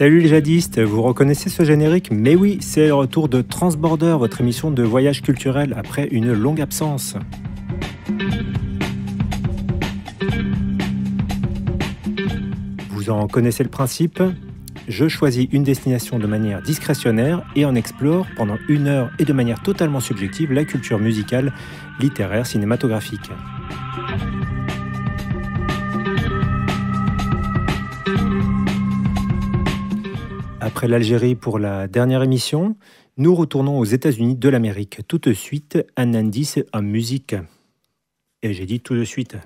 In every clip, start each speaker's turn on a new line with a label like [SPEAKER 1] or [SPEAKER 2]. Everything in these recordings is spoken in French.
[SPEAKER 1] Salut les jadistes, vous reconnaissez ce générique? Mais oui, c'est le retour de Transborder, votre émission de voyage culturel après une longue absence. Vous en connaissez le principe? Je choisis une destination de manière discrétionnaire et en explore pendant 1 heure et de manière totalement subjective la culture musicale, littéraire, cinématographique. Après l'Algérie pour la dernière émission, nous retournons aux États-Unis de l'Amérique. Tout de suite, un indice en musique. Et j'ai dit tout de suite.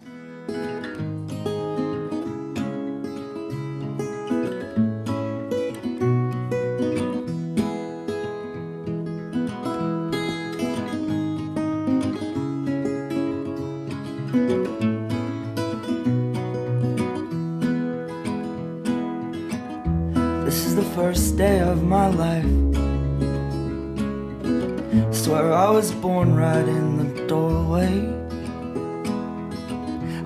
[SPEAKER 2] This is the first day of my life. Swear I was born right in the doorway.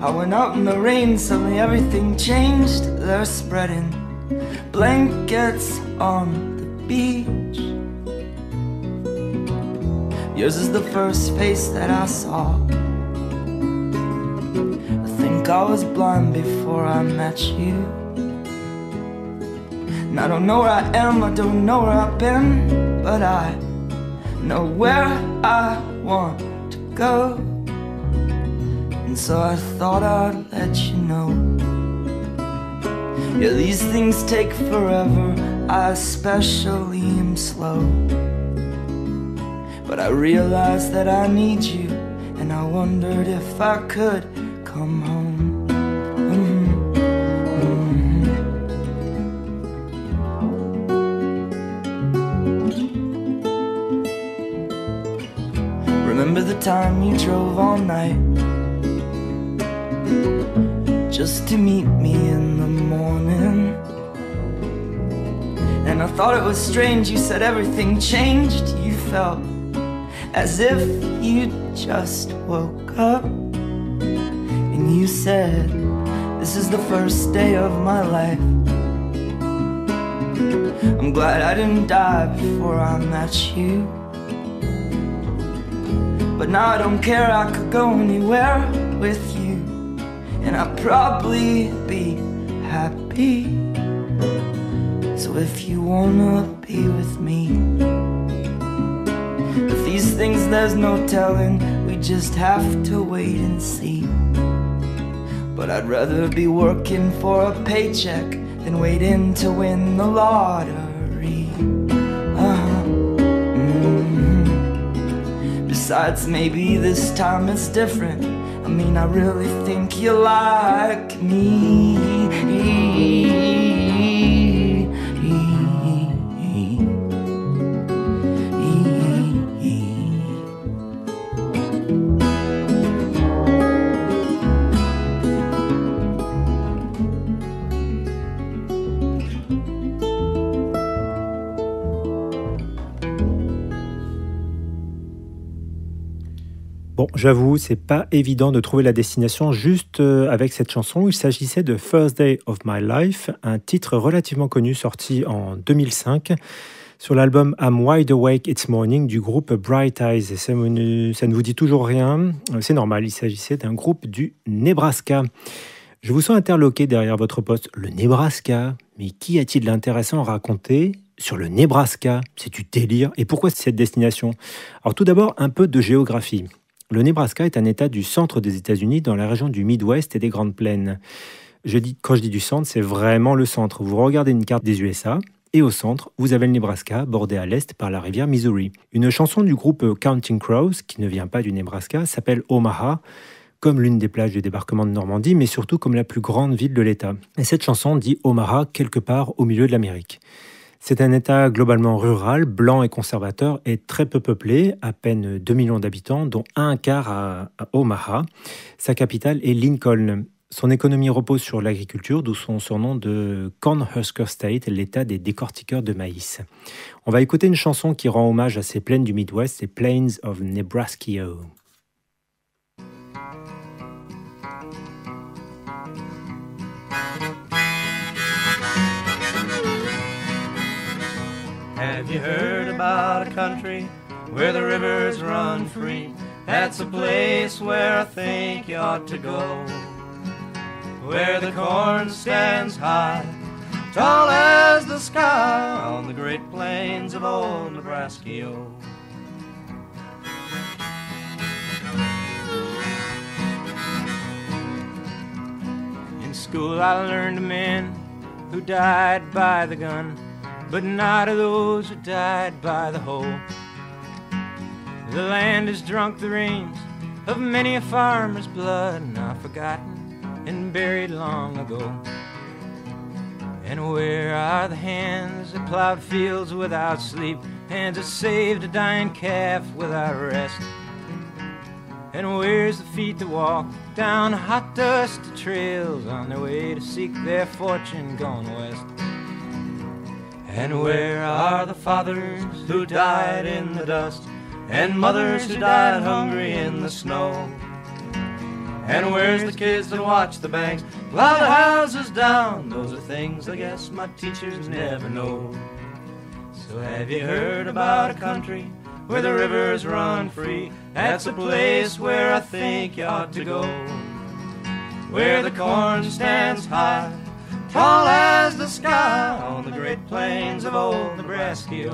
[SPEAKER 2] I went out in the rain, suddenly everything changed. They're spreading blankets on the beach. Yours is the first face that I saw. I think I was blind before I met you. And I don't know where I am, I don't know where I've been, but I know where I want to go. And so I thought I'd let you know. Yeah, these things take forever, I especially am slow. But I realized that I need you, and I wondered if I could come home. Remember the time you drove all night just to meet me in the morning? And I thought it was strange, you said everything changed. You felt as if you just woke up. And you said, this is the first day of my life. I'm glad I didn't die before I met you. But now I don't care, I could go anywhere with you, and I'd probably be happy. So if you wanna be with me, but these things there's no telling, we just have to wait and see. But I'd rather be working for a paycheck than waiting to win the lottery. Besides, maybe this time it's different. I mean, I really think you like me.
[SPEAKER 1] Bon, j'avoue, c'est pas évident de trouver la destination juste avec cette chanson. Il s'agissait de First Day of My Life, un titre relativement connu sorti en 2005 sur l'album I'm Wide Awake It's Morning du groupe Bright Eyes. Ça ne vous dit toujours rien, c'est normal, il s'agissait d'un groupe du Nebraska. Je vous sens interloqué derrière votre poste. Le Nebraska, mais qu'y a-t-il d'intéressant à raconter sur le Nebraska? C'est du délire. Et pourquoi cette destination? Alors tout d'abord, un peu de géographie. Le Nebraska est un État du centre des États-Unis, dans la région du Midwest et des Grandes Plaines. Quand je dis du centre, c'est vraiment le centre. Vous regardez une carte des USA, et au centre, vous avez le Nebraska, bordé à l'est par la rivière Missouri. Une chanson du groupe Counting Crows, qui ne vient pas du Nebraska, s'appelle Omaha, comme l'une des plages du débarquement de Normandie, mais surtout comme la plus grande ville de l'État. Et cette chanson dit Omaha, quelque part au milieu de l'Amérique. C'est un État globalement rural, blanc et conservateur, et très peu peuplé, à peine 2 millions d'habitants, dont un quart à Omaha. Sa capitale est Lincoln. Son économie repose sur l'agriculture, d'où son surnom de Cornhusker State, l'État des décortiqueurs de maïs. On va écouter une chanson qui rend hommage à ces plaines du Midwest, les Plains of Nebraska.
[SPEAKER 2] have you heard about a country where the rivers run free? That's a place where I think you ought to go, where the corn stands high, tall as the sky, on the great plains of old Nebraska. In school I learned of men who died by the gun, but not of those who died by the hoe. The land has drunk the rains of many a farmer's blood, now forgotten and buried long ago. And where are the hands that plowed fields without sleep, hands that saved a dying calf without rest? And where's the feet that walk down hot dusty trails on their way to seek their fortune gone west? And where are the fathers who died in the dust, and mothers who died hungry in the snow? And where's the kids that watch the banks plow the houses down? Those are things I guess my teachers never know. So have you heard about a country where the rivers run free? That's a place where I think you ought to go, where the corn stands high, tall as the sky, on the great plains of old Nebraska.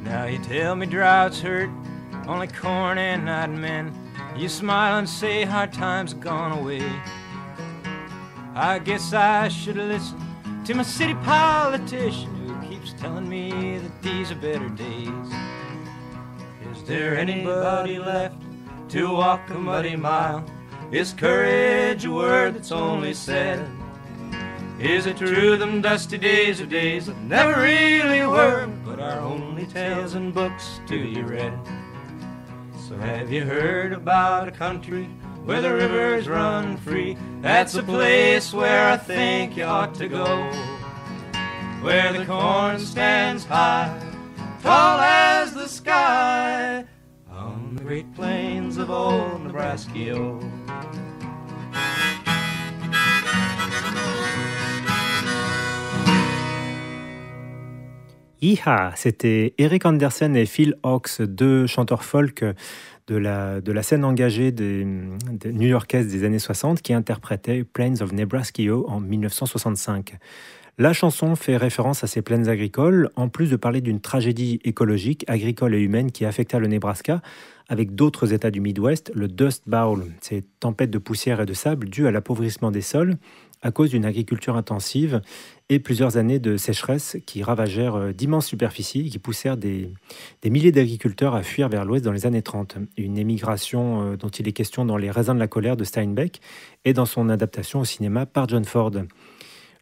[SPEAKER 2] Now you tell me droughts hurt only corn and not men. You smile and say hard times have gone away. I guess I should have listened to my city politician who keeps telling me that these are better days. Is there anybody left to walk a muddy mile? Is courage a word that's only said? Is it true them dusty days are days that never really were, but are only tales and books to you read? So have you heard about a country where the rivers run free? That's a place where I think you ought to go, where the corn stands high, tall as the sky, on the great plains of old Nebraska.
[SPEAKER 1] Iha, c'était Eric Andersen et Phil Ochs, deux chanteurs folk de la scène engagée des new-yorkaises des années 60 qui interprétaient Plains of Nebraska en 1965. La chanson fait référence à ces plaines agricoles, en plus de parler d'une tragédie écologique, agricole et humaine qui affecta le Nebraska avec d'autres États du Midwest, le Dust Bowl, ces tempêtes de poussière et de sable dues à l'appauvrissement des sols à cause d'une agriculture intensive et plusieurs années de sécheresse qui ravagèrent d'immenses superficies et qui poussèrent des milliers d'agriculteurs à fuir vers l'ouest dans les années 30. Une émigration dont il est question dans Les raisins de la colère de Steinbeck et dans son adaptation au cinéma par John Ford.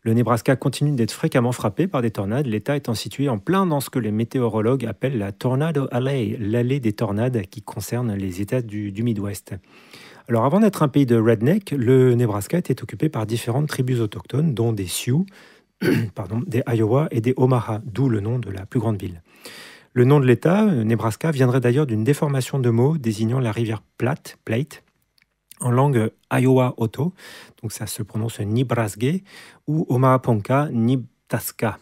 [SPEAKER 1] Le Nebraska continue d'être fréquemment frappé par des tornades, l'État étant situé en plein dans ce que les météorologues appellent la Tornado Alley, l'allée des tornades qui concerne les États du Midwest. Alors avant d'être un pays de redneck, le Nebraska était occupé par différentes tribus autochtones, dont des Sioux, des Iowa et des Omaha, d'où le nom de la plus grande ville. Le nom de l'État, Nebraska, viendrait d'ailleurs d'une déformation de mots désignant la rivière Plate, en langue Iowa-Oto, donc ça se prononce Nibrasgue, ou Omaha-Ponca, Nibtaska,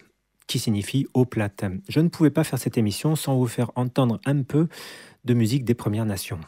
[SPEAKER 1] qui signifie eau plate. Je ne pouvais pas faire cette émission sans vous faire entendre un peu de musique des Premières Nations.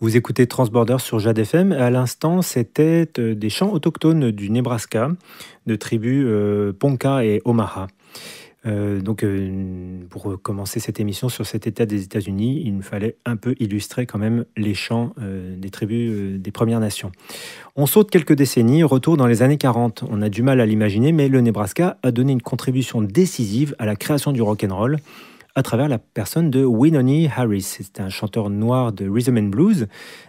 [SPEAKER 1] Vous écoutez Transborder sur Jade FM. À l'instant, c'était des chants autochtones du Nebraska, de tribus Ponca et Omaha. Pour commencer cette émission sur cet état des États-Unis, il me fallait un peu illustrer quand même les chants des tribus des Premières Nations. On saute quelques décennies, retour dans les années 40. On a du mal à l'imaginer, mais le Nebraska a donné une contribution décisive à la création du rock'n'roll, à travers la personne de Wynonie Harris. C'est un chanteur noir de rhythm and blues,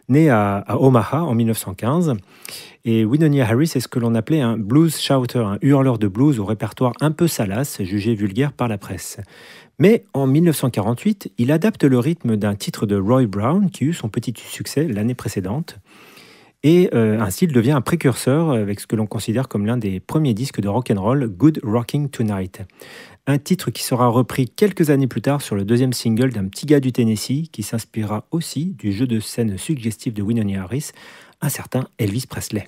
[SPEAKER 1] né à Omaha en 1915. Et Wynonie Harris est ce que l'on appelait un blues shouter, un hurleur de blues au répertoire un peu salace, jugé vulgaire par la presse. Mais en 1948, il adapte le rythme d'un titre de Roy Brown qui eut son petit succès l'année précédente. Et ainsi, il devient un précurseur avec ce que l'on considère comme l'un des premiers disques de rock'n'roll, Good Rocking Tonight. Un titre qui sera repris quelques années plus tard sur le deuxième single d'un petit gars du Tennessee qui s'inspirera aussi du jeu de scène suggestif de Wynonie Harris, un certain Elvis Presley.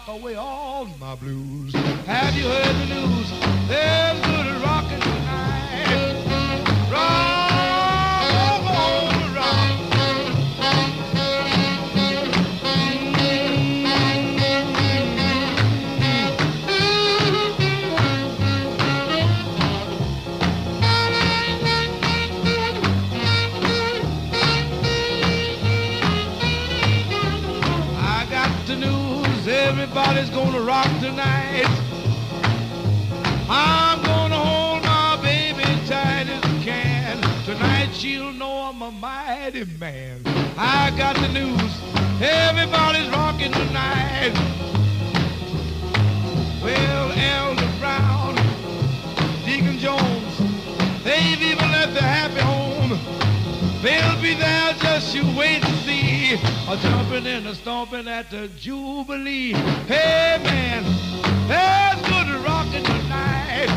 [SPEAKER 2] Away all my blues. Have you heard the news? There's good rockin' tonight. Rock, rock. I got the news. Everybody's gonna rock tonight. I'm gonna hold my baby tight as I can. Tonight she'll know I'm a mighty man. I got the news. Everybody's rocking tonight. Well, Elder Brown, Deacon Jones, they've even left their happy home. They'll be there, just you wait and see. A jumping and a stomping at the Jubilee. Hey man, there's good rockin' tonight.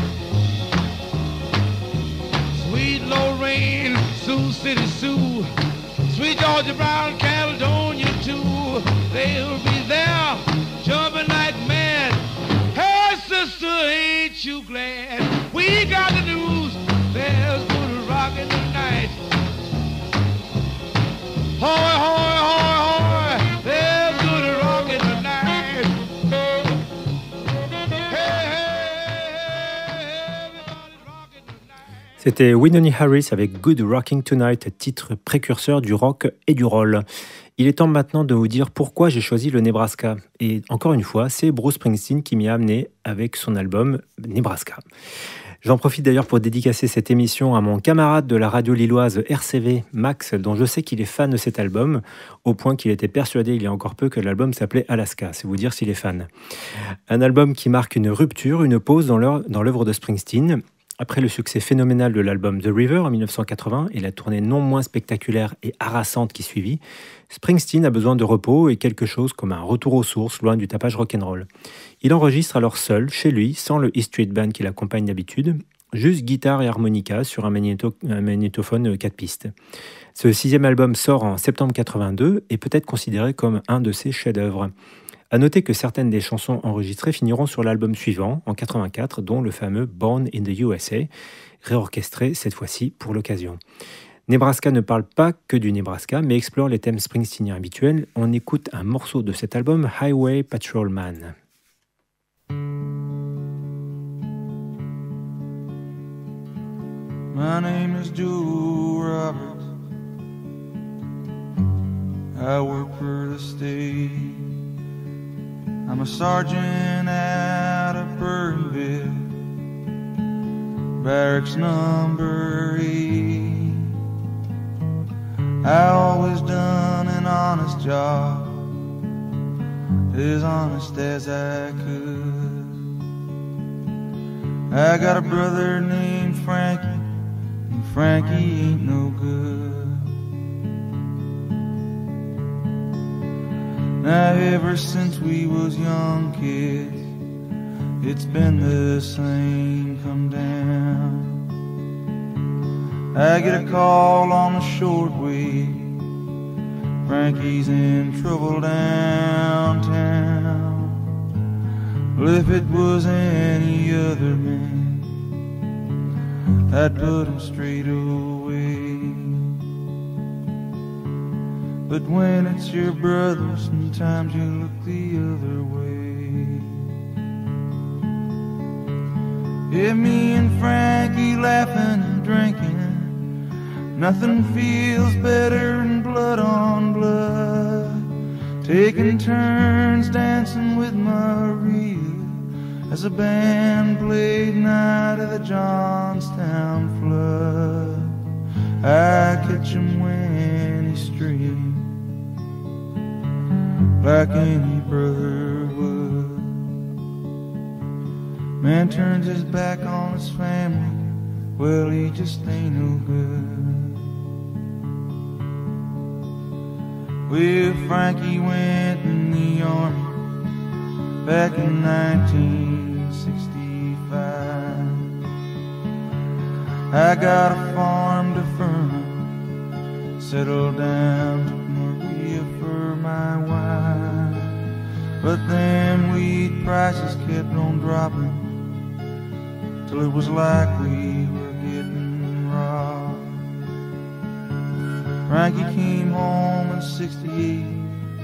[SPEAKER 2] Sweet Lorraine, Sioux City Sue, sweet Georgia Brown, Caledonia too. They'll be there, jumping like mad. Hey sister, ain't you glad? We got the news, there's good rockin' tonight. Hoy, hoy, hoy, hoy, there's good rockin' tonight. Hey, hey, everybody's rockin' tonight.
[SPEAKER 1] C'était Wynonie Harris avec Good Rocking Tonight, titre précurseur du rock et du roll. Il est temps maintenant de vous dire pourquoi j'ai choisi le Nebraska. Et encore une fois, c'est Bruce Springsteen qui m'y a amené avec son album Nebraska. J'en profite d'ailleurs pour dédicacer cette émission à mon camarade de la radio lilloise RCV, Max, dont je sais qu'il est fan de cet album, au point qu'il était persuadé il y a encore peu que l'album s'appelait Alaska, c'est vous dire s'il est fan. Un album qui marque une rupture, une pause dans l'œuvre de Springsteen. Après le succès phénoménal de l'album The River en 1980 et la tournée non moins spectaculaire et harassante qui suivit, Springsteen a besoin de repos et quelque chose comme un retour aux sources loin du tapage rock'n'roll. Il enregistre alors seul, chez lui, sans le E Street Band qui l'accompagne d'habitude, juste guitare et harmonica sur un magnétophone 4 pistes. Ce 6e album sort en septembre 82 et peut être considéré comme un de ses chefs-d'œuvre. À noter que certaines des chansons enregistrées finiront sur l'album suivant, en 84, dont le fameux Born in the USA, réorchestré cette fois-ci pour l'occasion. Nebraska ne parle pas que du Nebraska, mais explore les thèmes springsteeniens habituels. On écoute un morceau de cet album, Highway Patrolman.
[SPEAKER 3] My name is Joe Roberts. I work for the state. I'm a sergeant out of Burtonville, barracks number 8. I always done an honest job, as honest as I could. I got a brother named Frankie, and Frankie ain't no good. Now ever since we was young kids, it's been the same come down. I get a call on the shortwave, Frankie's in trouble downtown. Well, if it was any other man, I'd put him straight away. But when it's your brother, sometimes you look the other way. Yeah, me and Frankie laughing and drinking, nothing feels better than blood on blood. Taking turns dancing with Maria as a band played Night of the Johnstown Flood. I catch him when he's straying, like any brother would. Man turns his back on his family, well, he just ain't no good. Well, Frankie went in the army back in 1965. I got a farm to Furman, settled down, took Maria for my wife. But them wheat prices kept on dropping, till it was like we were getting robbed. Frankie came home in 68,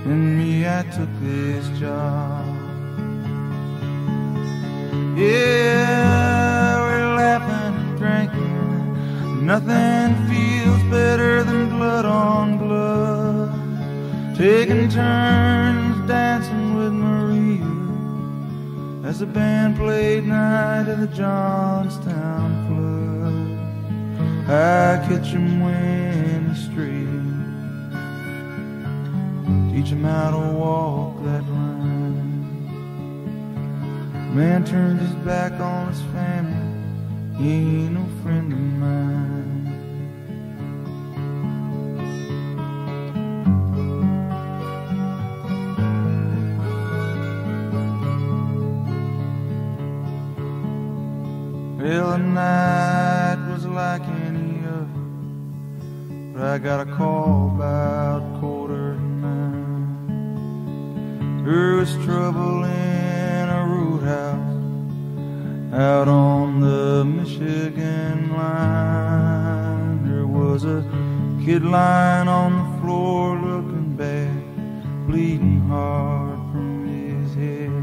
[SPEAKER 3] and me, I took this job. Yeah, we're laughing and drinking, nothing feels better than blood on blood. Taking turns dancing with Maria as the band played Night of the Johnstown Flood. I catch him when he's straight, teach him how to walk that line. Man turns his back on his family, he ain't no friend of mine. Well, the night was like any other, but I got a call about 8:45. There was trouble in a roadhouse out on the Michigan line. There was a kid lying on the floor looking bad, bleeding hard from his head.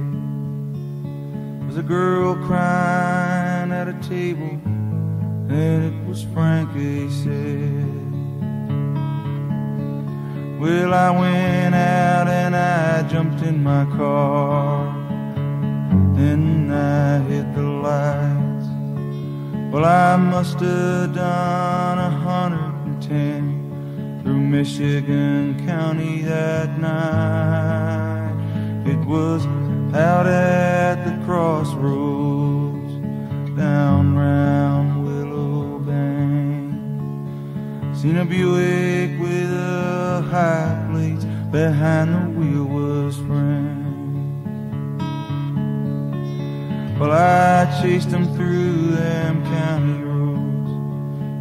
[SPEAKER 3] There was a girl crying at a table, and it was Frankie said. Well, I went out and I jumped in my car, then I hit the lights. Well, I must have done 110 through Michigan County that night. It was out at the crossroads, down round Willow Bank. Seen a Buick with a high plates, behind the wheel was Frank. Well, I chased him through them county roads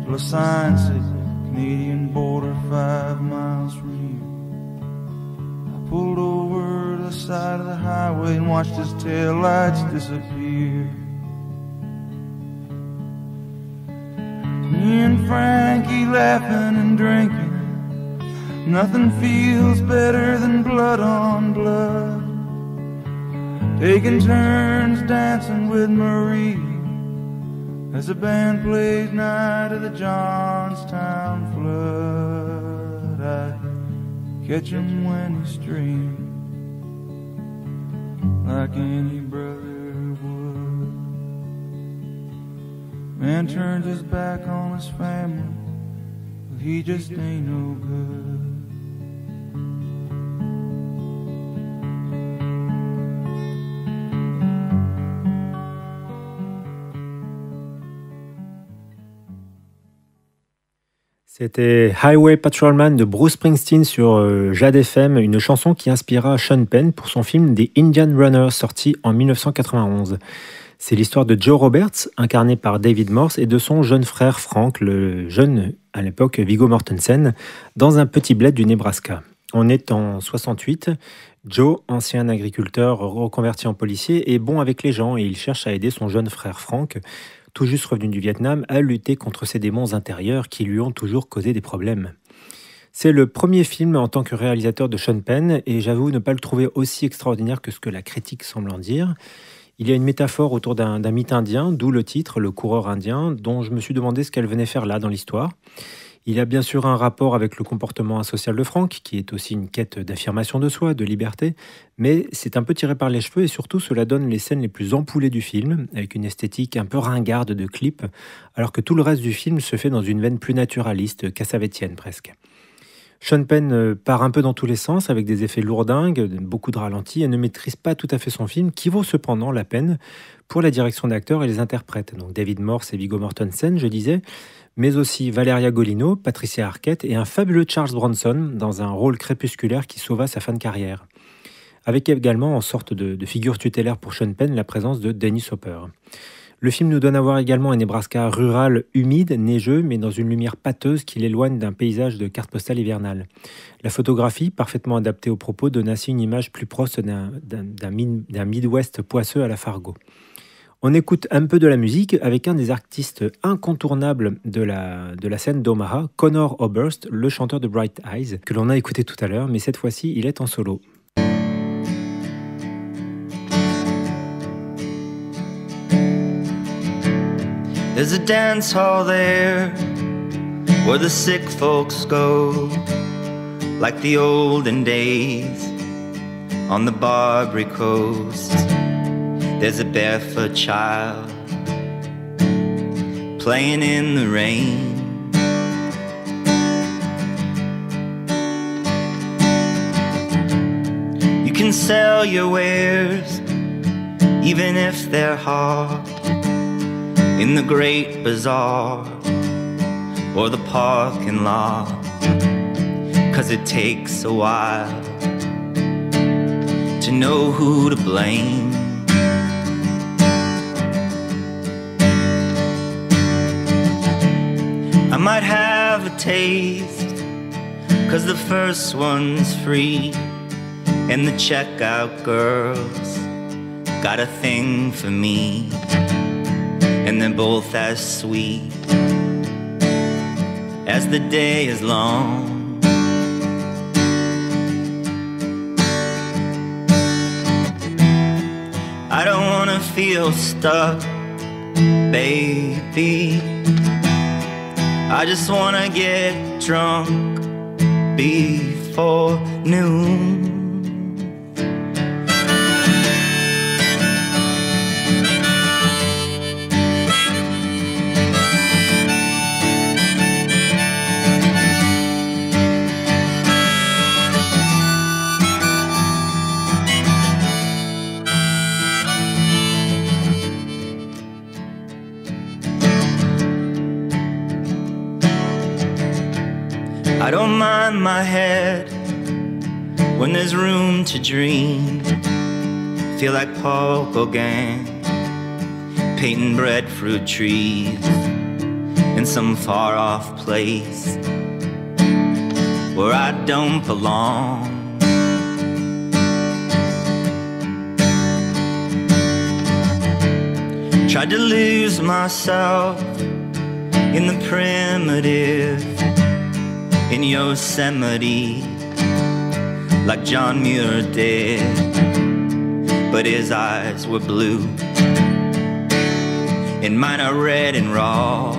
[SPEAKER 3] till a sign said Canadian border 5 miles from here. I pulled over to the side of the highway and watched his taillights disappear. Me and Frankie laughing and drinking, nothing feels better than blood on blood. Taking turns dancing with Marie as the band plays Night of the Johnstown Flood. I catch him when he's straying, like any brother would. Man turns his back on his family, but he just ain't no good.
[SPEAKER 1] C'était Highway Patrolman de Bruce Springsteen sur Jade FM, une chanson qui inspira Sean Penn pour son film The Indian Runner sorti en 1991. C'est l'histoire de Joe Roberts, incarné par David Morse, et de son jeune frère Frank, le jeune, à l'époque, Viggo Mortensen, dans un petit bled du Nebraska. On est en 68. Joe, ancien agriculteur reconverti en policier, est bon avec les gens et il cherche à aider son jeune frère Frank, tout juste revenu du Vietnam, à lutter contre ses démons intérieurs qui lui ont toujours causé des problèmes. C'est le premier film en tant que réalisateur de Sean Penn et j'avoue ne pas le trouver aussi extraordinaire que ce que la critique semble en dire. Il y a une métaphore autour d'un mythe indien, d'où le titre, le coureur indien, dont je me suis demandé ce qu'elle venait faire là dans l'histoire. Il y a bien sûr un rapport avec le comportement asocial de Frank, qui est aussi une quête d'affirmation de soi, de liberté, mais c'est un peu tiré par les cheveux et surtout cela donne les scènes les plus ampoulées du film, avec une esthétique un peu ringarde de clip, alors que tout le reste du film se fait dans une veine plus naturaliste, cassavétienne presque. Sean Penn part un peu dans tous les sens, avec des effets lourdingues, beaucoup de ralentis, et ne maîtrise pas tout à fait son film, qui vaut cependant la peine pour la direction d'acteurs et les interprètes. Donc David Morse et Viggo Mortensen, je disais, mais aussi Valeria Golino, Patricia Arquette et un fabuleux Charles Bronson dans un rôle crépusculaire qui sauva sa fin de carrière. Avec également en sorte de figure tutélaire pour Sean Penn la présence de Dennis Hopper. Le film nous donne à voir également un Nebraska rural, humide, neigeux, mais dans une lumière pâteuse qui l'éloigne d'un paysage de carte postale hivernale. La photographie, parfaitement adaptée aux propos, donne ainsi une image plus proche d'un Midwest poisseux à la Fargo. On écoute un peu de la musique avec un des artistes incontournables de la scène d'Omaha, Conor Oberst, le chanteur de Bright Eyes, que l'on a écouté tout à l'heure, mais cette fois-ci, il est en solo.
[SPEAKER 2] There's a dance hall there where the sick folks go, like the olden days on the Barbary Coast. There's a barefoot child playing in the rain. You can sell your wares, even if they're hard, in the great bazaar or the parking lot, 'cause it takes a while to know who to blame. I might have a taste, 'cause the first one's free, and the checkout girls got a thing for me, and they're both as sweet as the day is long. I don't wanna feel stuck, baby. I just wanna get drunk before noon. I don't mind my head when there's room to dream. Feel like Paul Gauguin painting breadfruit trees in some far-off place where I don't belong. Tried to lose myself in the primitive, in Yosemite, like John Muir did, but his eyes were blue and mine are red and raw.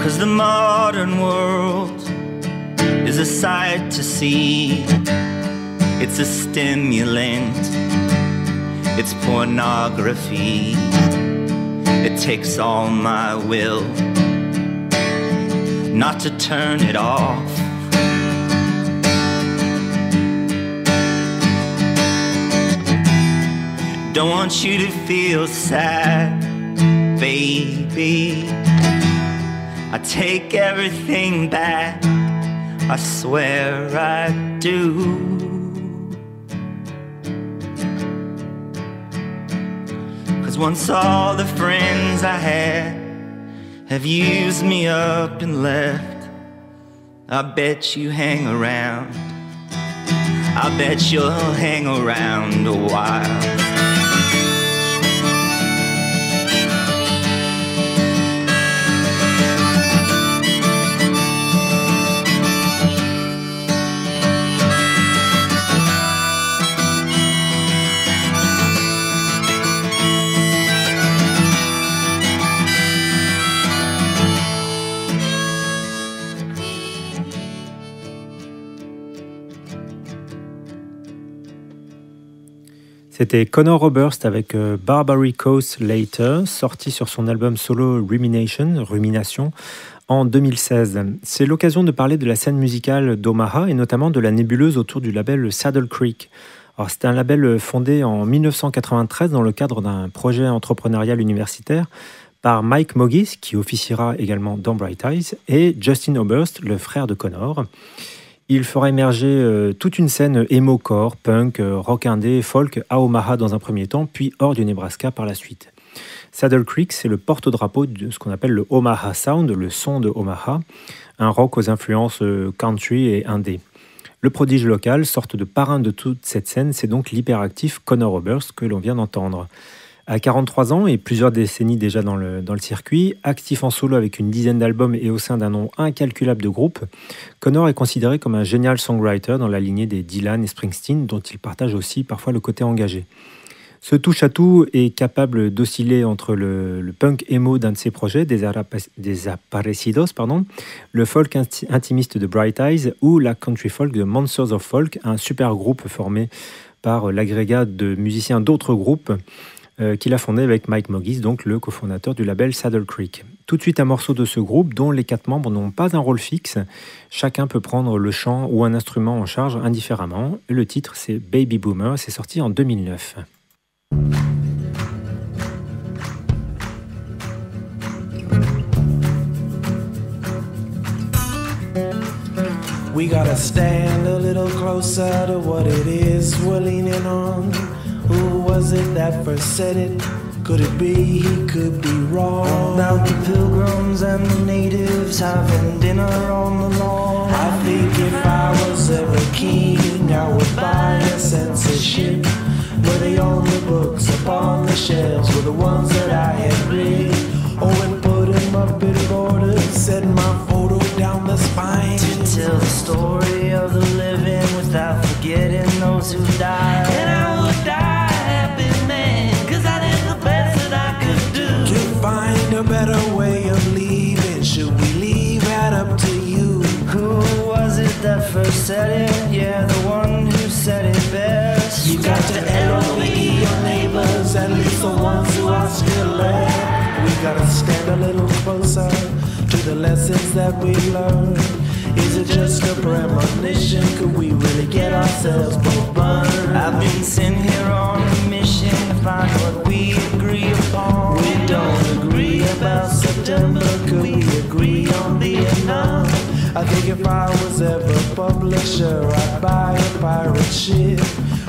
[SPEAKER 2] Cause the modern world is a sight to see. It's a stimulant, it's pornography. It takes all my will not to turn it off. Don't want you to feel sad, baby. I take everything back, I swear I do. 'Cause once all the friends I had have used me up and left, I bet you hang around, I bet you'll hang around a while.
[SPEAKER 1] C'était Conor Oberst avec Barbary Coast Later, sorti sur son album solo Rumination, en 2016. C'est l'occasion de parler de la scène musicale d'Omaha et notamment de la nébuleuse autour du label Saddle Creek. Alors, c'est un label fondé en 1993 dans le cadre d'un projet entrepreneurial universitaire par Mike Mogis, qui officiera également dans Bright Eyes, et Justin Oberst, le frère de Conor. Il fera émerger toute une scène emo-core, punk, rock indé, folk à Omaha dans un premier temps, puis hors du Nebraska par la suite. Saddle Creek, c'est le porte-drapeau de ce qu'on appelle le Omaha Sound, le son de Omaha, un rock aux influences country et indé. Le prodige local, sorte de parrain de toute cette scène, c'est donc l'hyperactif Conor Oberst que l'on vient d'entendre. À 43 ans et plusieurs décennies déjà dans le circuit, actif en solo avec une dizaine d'albums et au sein d'un nombre incalculable de groupes, Conor est considéré comme un génial songwriter dans la lignée des Dylan et Springsteen, dont il partage aussi parfois le côté engagé. Ce touche-à-tout est capable d'osciller entre le punk emo d'un de ses projets, Desaparecidos, le folk intimiste de Bright Eyes ou la country folk de Monsters of Folk, un super groupe formé par l'agrégat de musiciens d'autres groupes qu'il a fondé avec Mike Mogis, donc le cofondateur du label Saddle Creek. Tout de suite un morceau de ce groupe dont les 4 membres n'ont pas un rôle fixe. Chacun peut prendre le chant ou un instrument en charge indifféremment. Le titre c'est Baby Boomer, c'est sorti en 2009.
[SPEAKER 4] We gotta stand a little closer to what it is we're leaning on. Who was it that first said it? Could it be he could be wrong?
[SPEAKER 2] About the pilgrims and the natives having dinner on the lawn.
[SPEAKER 4] I think if I was ever king, I would buy a censorship where the only books upon the shelves were the ones that I had read. Oh, and put them up in borders, set my photo down the spine.
[SPEAKER 2] To tell the story of the living without forgetting those who died.
[SPEAKER 4] And I would die happy, man, 'cause I did the best that I could do. To find a better way of leaving, should we leave that up to you?
[SPEAKER 2] Who was it that first said it? Yeah, the one who said it best.
[SPEAKER 4] You got to LOE your neighbors, at least the ones who are still left. We gotta stand a little closer to the lessons that we learned. Is it just a premonition? Could we really get ourselves both burned?
[SPEAKER 2] I've been sent here on a mission to find what we agree upon.
[SPEAKER 4] We don't agree about September, could we agree on Vietnam? I think if I was ever a publisher, I'd buy a pirate ship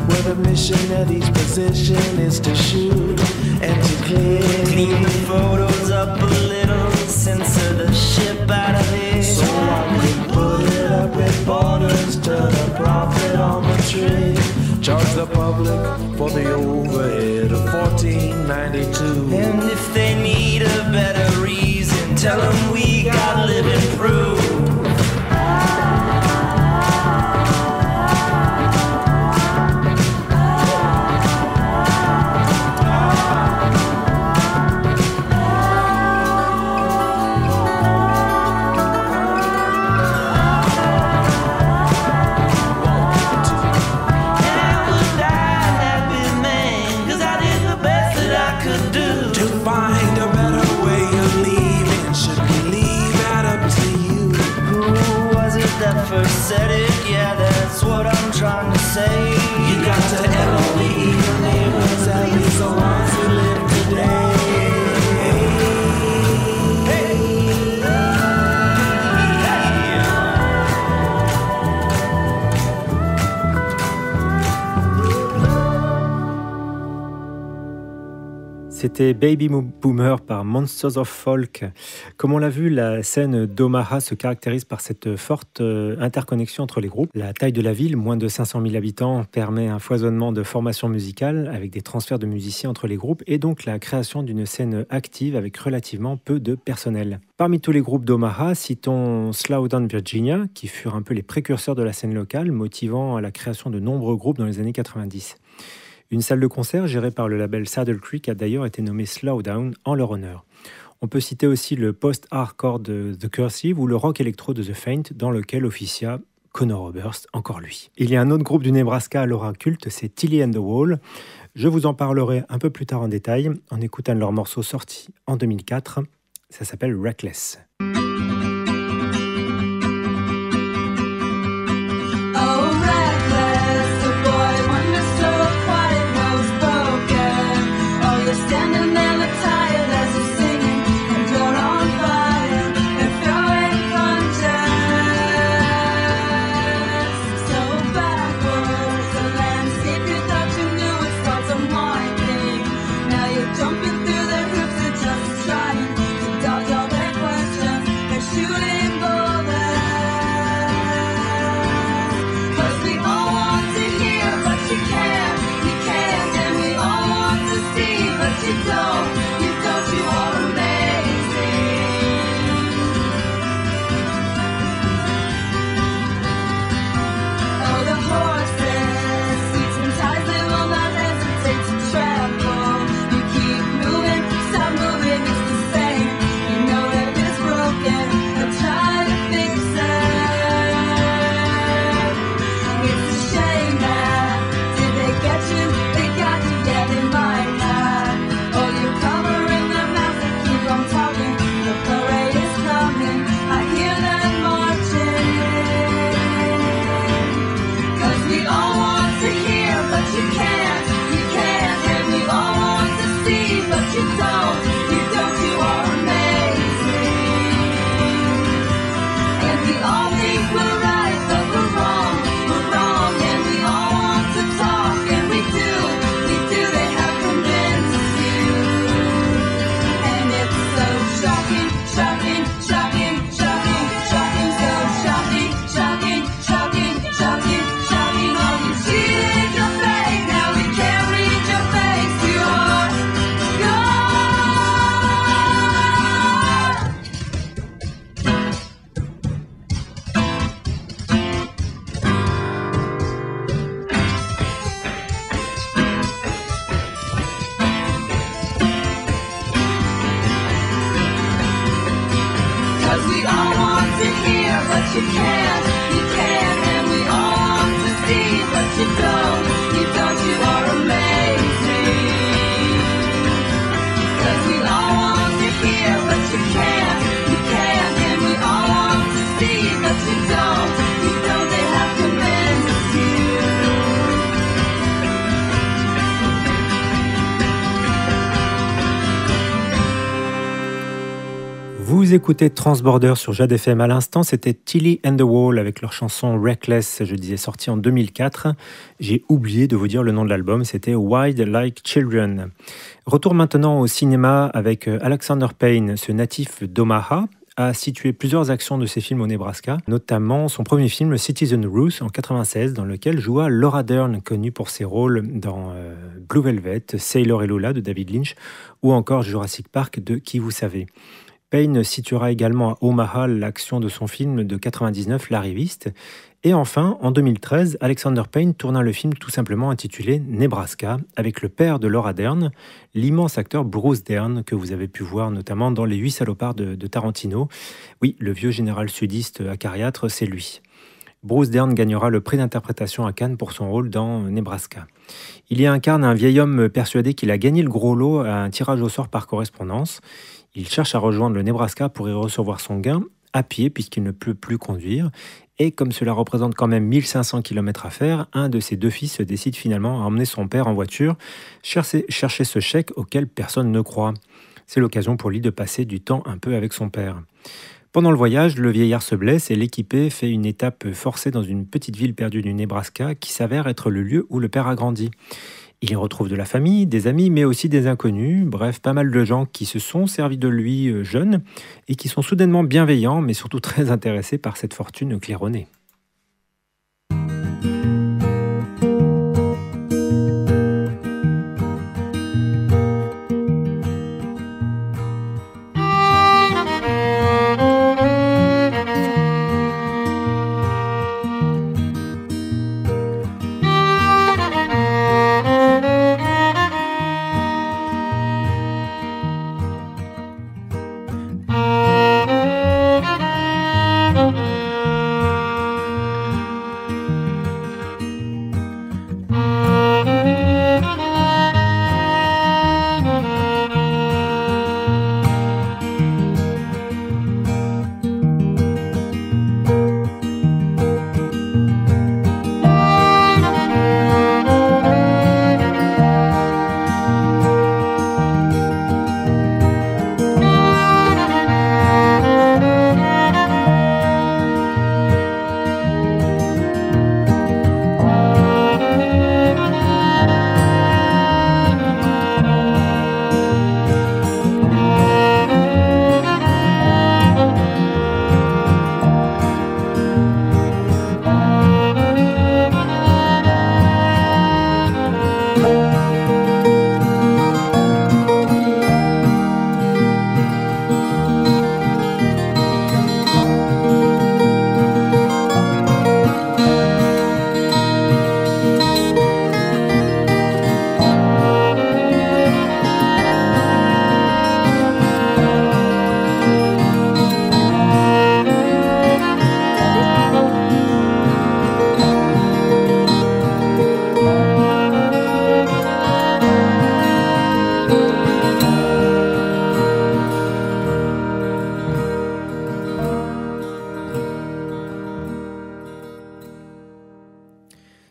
[SPEAKER 4] where the mission at each position is to shoot and to
[SPEAKER 2] Clean the photos up a little, censor the ship out of here.
[SPEAKER 4] So I could put it up at borders, turn a profit on the trip. Charge the public for the overhead of $14.92.
[SPEAKER 2] And if they need a better reason, tell them we got living proof. First said it, yeah, that's what I'm trying to say.
[SPEAKER 4] You got to LOE your neighbors, at least
[SPEAKER 1] C'était Baby Boomer par Monsters of Folk. Comme on l'a vu, la scène d'Omaha se caractérise par cette forte interconnexion entre les groupes. La taille de la ville, moins de 500 000 habitants, permet un foisonnement de formations musicales avec des transferts de musiciens entre les groupes et donc la création d'une scène active avec relativement peu de personnel. Parmi tous les groupes d'Omaha, citons Slowdown Virginia, qui furent un peu les précurseurs de la scène locale, motivant à la création de nombreux groupes dans les années 90. Une salle de concert gérée par le label Saddle Creek a d'ailleurs été nommée Slowdown en leur honneur. On peut citer aussi le post-hardcore de The Cursive ou le rock électro de The Faint, dans lequel officia Connor Oberst, encore lui. Il y a un autre groupe du Nebraska à l'aura culte, c'est Tilly and the Wall. Je vous en parlerai un peu plus tard en détail, en écoutant leur morceau sorti en 2004. Ça s'appelle Reckless. Vous écoutez Transborder sur Jade FM. À l'instant, c'était Tilly and the Wall avec leur chanson Reckless, je disais sortie en 2004. J'ai oublié de vous dire le nom de l'album, c'était Wild Like Children. Retour maintenant au cinéma avec Alexander Payne, ce natif d'Omaha, a situé plusieurs actions de ses films au Nebraska, notamment son premier film Citizen Ruth en 1996, dans lequel joua Laura Dern, connue pour ses rôles dans Blue Velvet, Sailor et Lola de David Lynch, ou encore Jurassic Park de Qui vous savez. Payne situera également à Omaha l'action de son film de 1999, L'arriviste. Et enfin, en 2013, Alexander Payne tourna le film tout simplement intitulé Nebraska, avec le père de Laura Dern, l'immense acteur Bruce Dern, que vous avez pu voir notamment dans Les 8 salopards de Tarantino. Oui, le vieux général sudiste acariâtre, c'est lui. Bruce Dern gagnera le prix d'interprétation à Cannes pour son rôle dans Nebraska. Il y incarne un vieil homme persuadé qu'il a gagné le gros lot à un tirage au sort par correspondance. Il cherche à rejoindre le Nebraska pour y recevoir son gain à pied puisqu'il ne peut plus conduire. Et comme cela représente quand même 1500 km à faire, un de ses deux fils décide finalement à emmener son père en voiture chercher ce chèque auquel personne ne croit. C'est l'occasion pour lui de passer du temps un peu avec son père. Pendant le voyage, le vieillard se blesse et l'équipé fait une étape forcée dans une petite ville perdue du Nebraska qui s'avère être le lieu où le père a grandi. Il y retrouve de la famille, des amis, mais aussi des inconnus. Bref, pas mal de gens qui se sont servis de lui jeune et qui sont soudainement bienveillants, mais surtout très intéressés par cette fortune claironnée.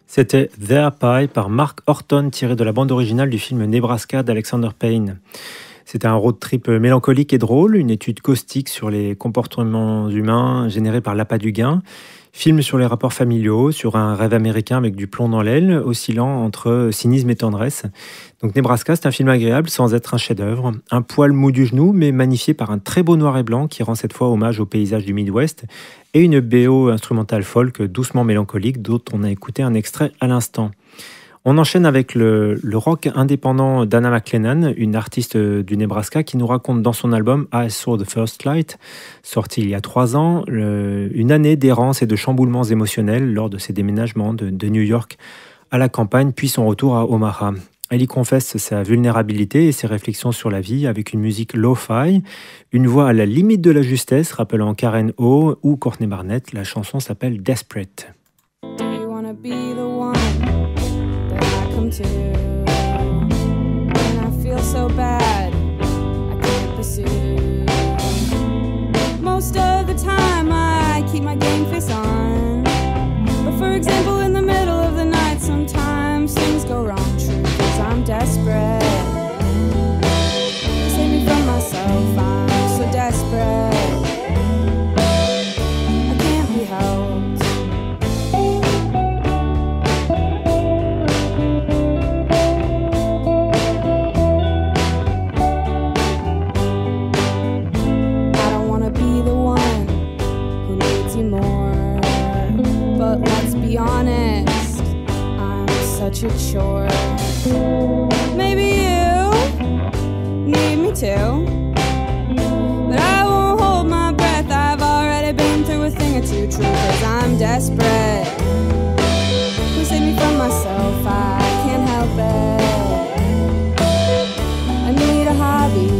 [SPEAKER 1] C'était Their Pie par Mark Horton, tiré de la bande originale du film Nebraska d'Alexander Payne. C'était un road trip mélancolique et drôle, une étude caustique sur les comportements humains générés par l'appât du gain, film sur les rapports familiaux, sur un rêve américain avec du plomb dans l'aile, oscillant entre cynisme et tendresse. Donc Nebraska, c'est un film agréable sans être un chef-d'œuvre, un poil mou du genou, mais magnifié par un très beau noir et blanc qui rend cette fois hommage au paysage du Midwest, et une BO instrumentale folk doucement mélancolique dont on a écouté un extrait à l'instant. On enchaîne avec le rock indépendant d'Anna McLennan, une artiste du Nebraska qui nous raconte dans son album I Saw the First Light, sorti il y a 3 ans, une année d'errance et de chamboulements émotionnels lors de ses déménagements de New York à la campagne, puis son retour à Omaha. Elle y confesse sa vulnérabilité et ses réflexions sur la vie avec une musique lo-fi, une voix à la limite de la justesse rappelant Karen O ou Courtney Barnett. La chanson s'appelle Desperate.
[SPEAKER 5] Do you wanna be the one that I come to when I feel so bad I can't pursue? Most of the time I keep my game face on, but for example in the middle of the night sometimes things go wrong. I'm desperate. Save me from myself, I'm so desperate. I can't be helped. I don't wanna be the one who needs you more, but let's be honest, I'm such a chore. Maybe you need me too, but I won't hold my breath. I've already been through a thing or two, true, 'cause I'm desperate. Please save me from myself, I can't help it. I need a hobby.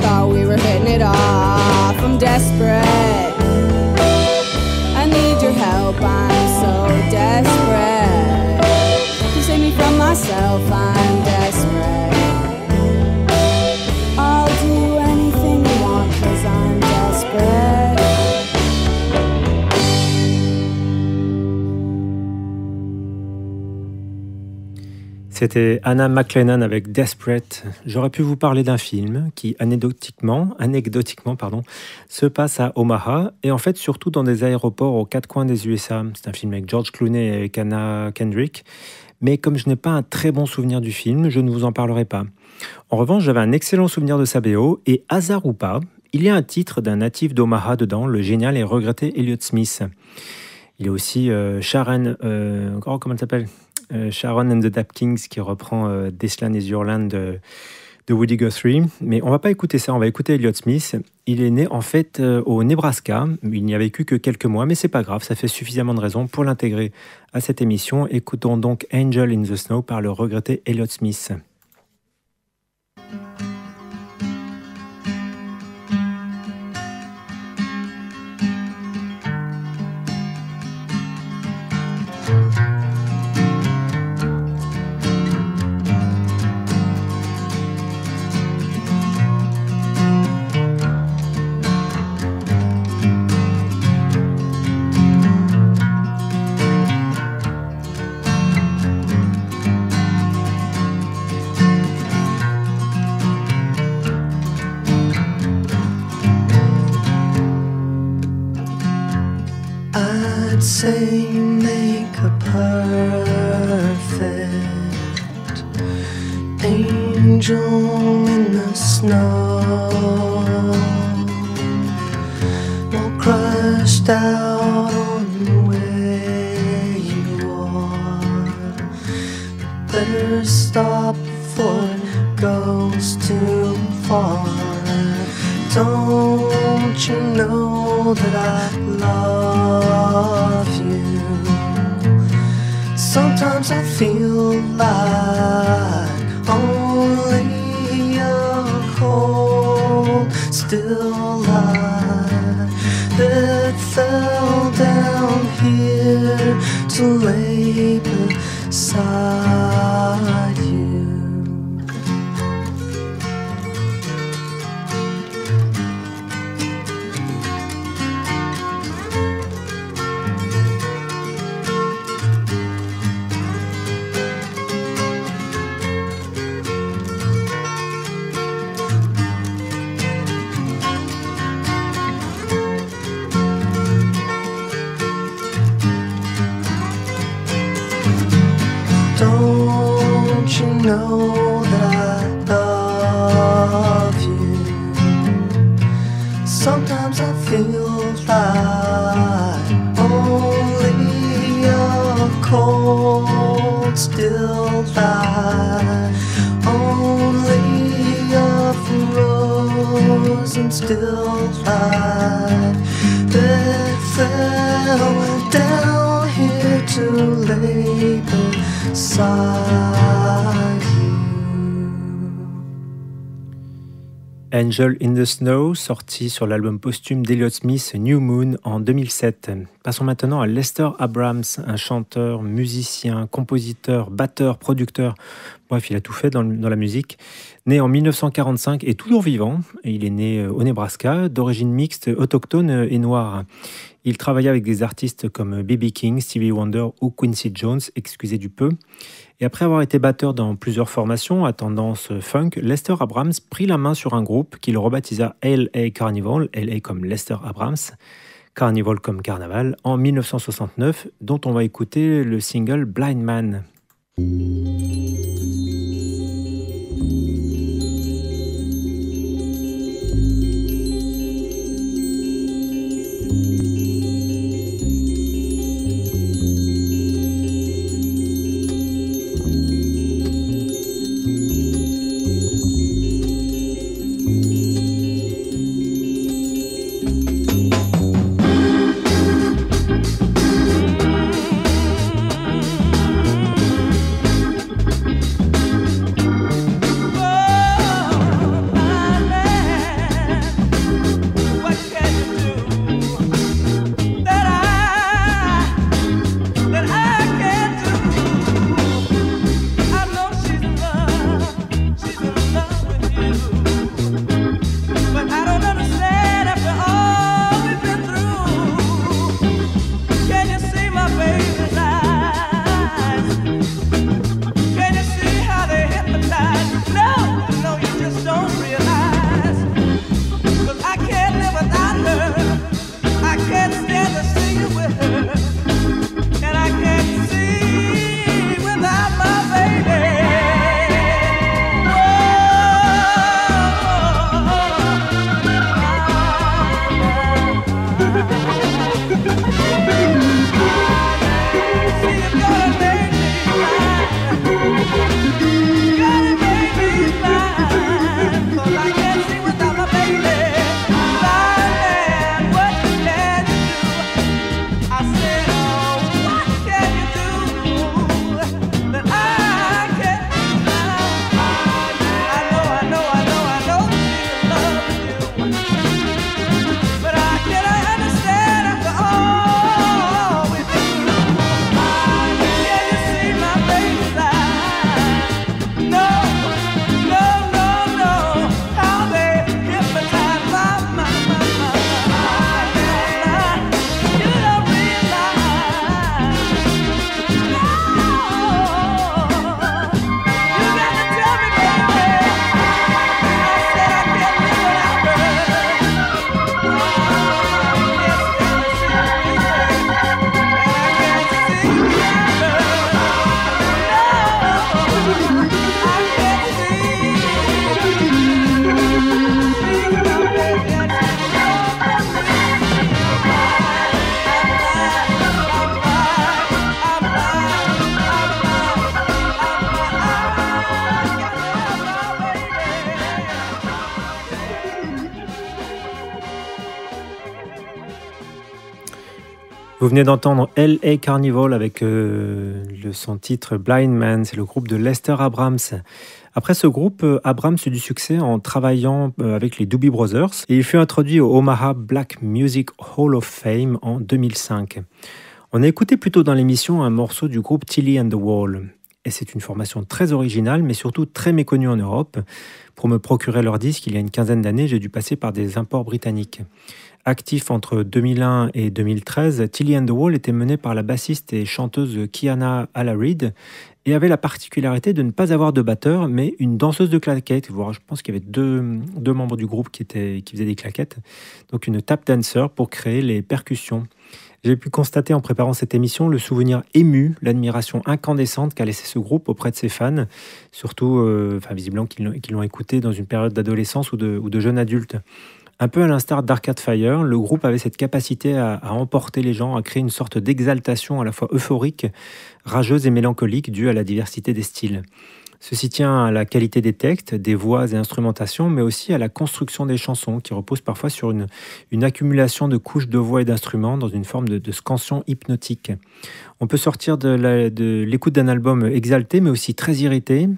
[SPEAKER 5] Thought we were hitting it off. I'm desperate. I need your help. I'm so desperate. To save me from myself, I'm desperate. I'll do anything
[SPEAKER 1] C'était Anna McLennan avec Desperate. J'aurais pu vous parler d'un film qui, anecdotiquement, se passe à Omaha et en fait surtout dans des aéroports aux quatre coins des USA. C'est un film avec George Clooney et avec Anna Kendrick. Mais comme je n'ai pas un très bon souvenir du film, je ne vous en parlerai pas. En revanche, j'avais un excellent souvenir de sa BO et hasard ou pas, il y a un titre d'un natif d'Omaha dedans, le génial et regretté Elliott Smith. Il y a aussi Sharon, comment elle s'appelle ? Sharon and the Dap Kings qui reprend This Land Is Your Land de Woody Guthrie. Mais on va pas écouter ça, on va écouter Elliott Smith. Il est né en fait au Nebraska. Il n'y a vécu que quelques mois, mais c'est pas grave, ça fait suffisamment de raisons pour l'intégrer à cette émission. Écoutons donc Angel in the Snow par le regretté Elliott Smith.
[SPEAKER 4] Say you make a perfect angel in the snow, all crushed out on where you are. Better stop before it goes too far. Don't you know that I love you? Sometimes I feel like only a cold, still light that fell down here to lay beside you. Don't you know that I love you? Sometimes I feel like only a cold, still light, only a frozen still light that fell down here to lay beside you.
[SPEAKER 1] Angel in the Snow, sorti sur l'album posthume d'Elliott Smith, New Moon, en 2007. Passons maintenant à Lester Abrams, un chanteur, musicien, compositeur, batteur, producteur. Bref, il a tout fait dans la musique. Né en 1945 et toujours vivant, il est né au Nebraska, d'origine mixte, autochtone et noire. Il travailla avec des artistes comme B.B. King, Stevie Wonder ou Quincy Jones, excusez du peu. Et après avoir été batteur dans plusieurs formations à tendance funk, Lester Abrams prit la main sur un groupe qu'il rebaptisa L.A. Carnival, L.A. comme Lester Abrams, Carnival comme Carnaval, en 1969, dont on va écouter le single Blind Man. Vous venez d'entendre L.A. Carnival avec son titre Blind Man, c'est le groupe de Lester Abrams. Après ce groupe, Abrams eut du succès en travaillant avec les Doobie Brothers et il fut introduit au Omaha Black Music Hall of Fame en 2005. On a écouté plus tôt dans l'émission un morceau du groupe Tilly and the Wall. Et c'est une formation très originale, mais surtout très méconnue en Europe. Pour me procurer leur disque, il y a une quinzaine d'années, j'ai dû passer par des imports britanniques. Actif entre 2001 et 2013, Tilly and the Wall était mené par la bassiste et chanteuse Kiana Alarid et avait la particularité de ne pas avoir de batteur, mais une danseuse de claquettes. Voire, je pense qu'il y avait deux membres du groupe qui faisaient des claquettes. Donc une tap dancer pour créer les percussions. J'ai pu constater en préparant cette émission le souvenir ému, l'admiration incandescente qu'a laissé ce groupe auprès de ses fans, surtout visiblement qu'ils l'ont écouté dans une période d'adolescence ou de jeune adulte. Un peu à l'instar d'Arcade Fire, le groupe avait cette capacité à emporter les gens, à créer une sorte d'exaltation à la fois euphorique, rageuse et mélancolique due à la diversité des styles. Ceci tient à la qualité des textes, des voix et instrumentations, mais aussi à la construction des chansons, qui repose parfois sur une accumulation de couches de voix et d'instruments dans une forme de scansion hypnotique. On peut sortir de l'écoute d'un album exalté, mais aussi très irrité,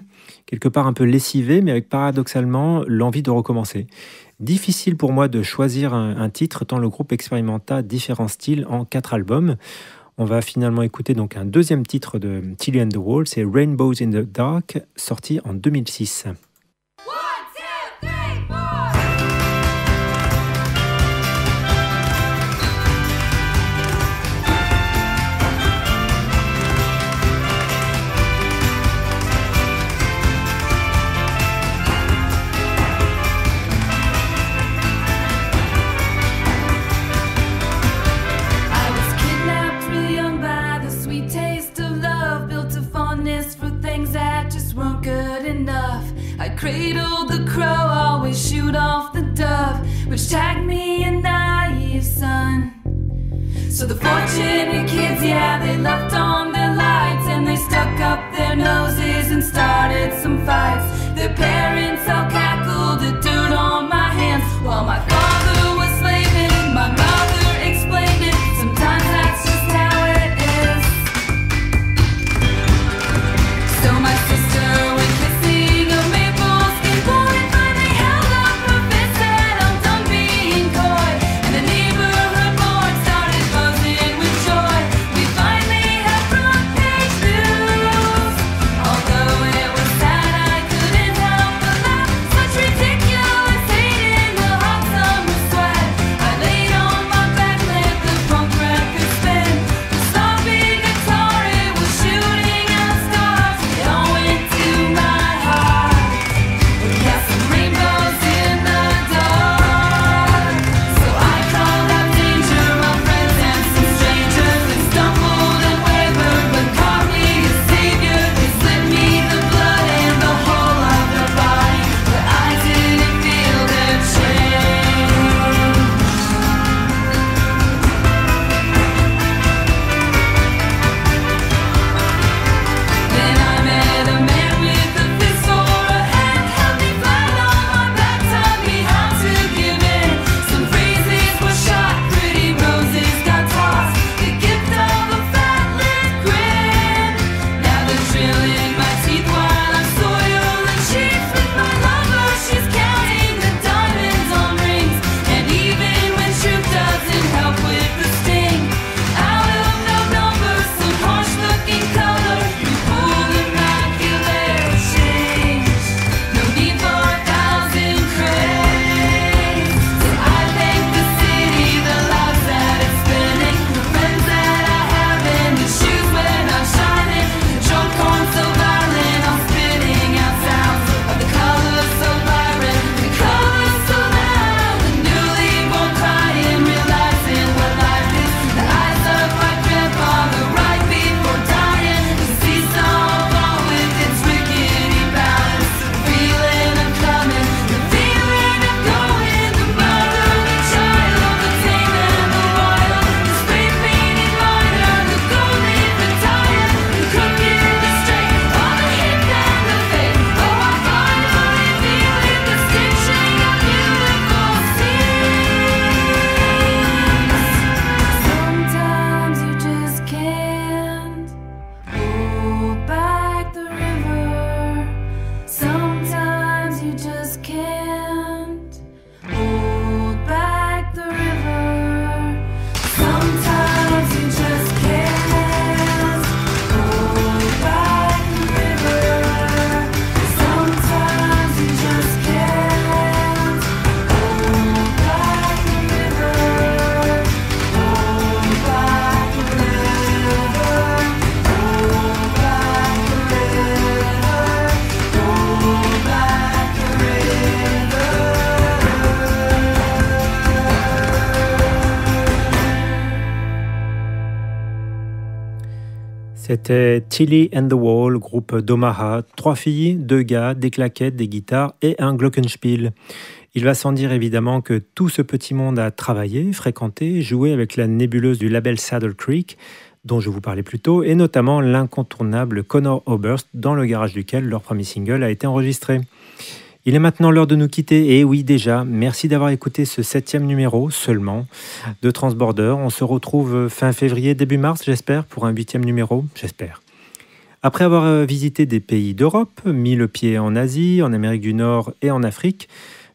[SPEAKER 1] quelque part un peu lessivé, mais avec paradoxalement l'envie de recommencer. Difficile pour moi de choisir un titre, tant le groupe expérimenta différents styles en 4 albums. On va finalement écouter donc un deuxième titre de Tilly and the Wall, c'est Rainbows in the Dark, sorti en 2006.
[SPEAKER 6] Cradled the crow, always shoot off the dove, which tagged me a naive son. So the fortunate kids, yeah, they left on their lights and they stuck up their noses and started some fights. Their parents all cackled at dirt on my hands while my father was slaving. My mother explained it, sometimes that's just how it is. So my sister went kissing a maple skin boy and finally held up her fist, said I'm done being coy, and the neighborhood board started buzzing with joy. We finally had front page news, although it was sad
[SPEAKER 1] C'était Tilly and the Wall, groupe d'Omaha. 3 filles, 2 gars, des claquettes, des guitares et un glockenspiel. Il va sans dire évidemment que tout ce petit monde a travaillé, fréquenté, joué avec la nébuleuse du label Saddle Creek, dont je vous parlais plus tôt, et notamment l'incontournable Conor Oberst, dans le garage duquel leur premier single a été enregistré. Il est maintenant l'heure de nous quitter, et oui déjà, merci d'avoir écouté ce 7e numéro seulement de Transborder. On se retrouve fin février, début mars, j'espère, pour un 8e numéro, j'espère. Après avoir visité des pays d'Europe, mis le pied en Asie, en Amérique du Nord et en Afrique,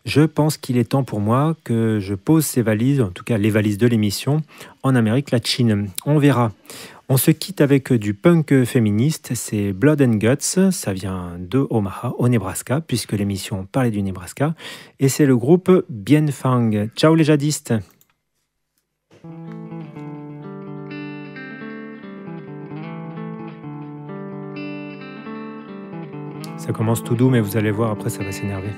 [SPEAKER 1] je pense qu'il est temps pour moi que je pose ces valises, en tout cas les valises de l'émission, en Amérique latine. On verra. On se quitte avec du punk féministe, c'est Blood and Guts, ça vient de Omaha, au Nebraska, puisque l'émission parlait du Nebraska, et c'est le groupe Bien Fang. Ciao les jadistes. Ça commence tout doux, mais vous allez voir, après ça va s'énerver.